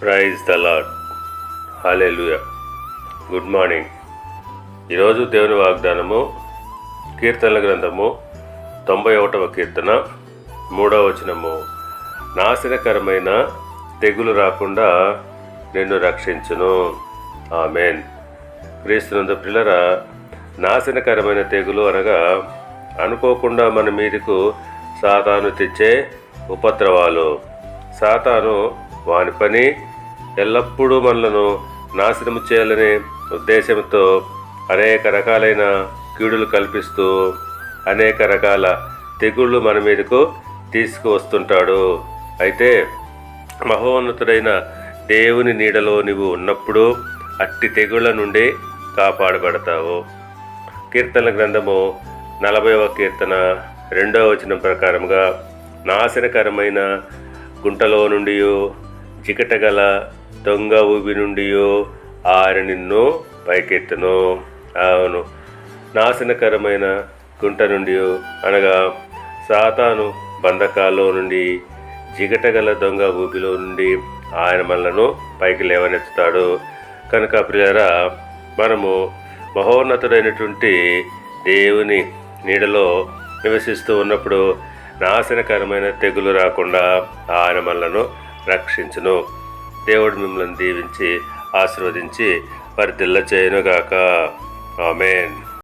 Praise the lord. Hallelujah. Good morning. ఈరోజు దేవుని వాగ్దానము కీర్తనల గ్రంథము 91వ కీర్తన 3వ వచనము. నాశనకరమైన తెగులు రాకుండా నిన్ను రక్షించును. ఆమేన్. క్రీస్తునందు ప్రియులారా, నాశనకరమైన తెగులు అనగా అనుకోకుండా మన మీదకు సాతాను తెచ్చే ఉపద్రవాలు. సాతాను వాని పని ఎల్లప్పుడూ మనలను నాశనము చేయాలనే ఉద్దేశంతో అనేక రకాలైన కీడులు కల్పిస్తూ అనేక రకాల తెగుళ్ళు మన మీదకు తీసుకువస్తుంటాడు. అయితే మహోన్నతుడైన దేవుని నీడలో నీవు ఉన్నప్పుడు అట్టి తెగుళ్ళ నుండి కాపాడబడతావు. కీర్తనల గ్రంథము 40వ కీర్తన 2వ వచనం ప్రకారంగా, నాశనకరమైన గుంటలో నుండి చికటగల దొంగ ఊబి నుండి ఆయన నిన్ను పైకెత్తును. అవును, నాశనకరమైన గుంట నుండి అనగా సాతాను బంధకాల్లో నుండి, జిగటగల దొంగ ఊబిలో నుండి ఆయన మనలను పైకి లేవనెత్తుతాడు. కనుక ప్రియులారా, మనము మహోన్నతుడైనటువంటి దేవుని నీడలో నివసిస్తూ ఉన్నప్పుడు నాశనకరమైన తెగులు రాకుండా ఆయన మనలను రక్షించును. దేవుడు మిమ్మల్ని దీవించి ఆశీర్వదించి వర్ధిల్ల చేయునుగాక. ఆమేన్.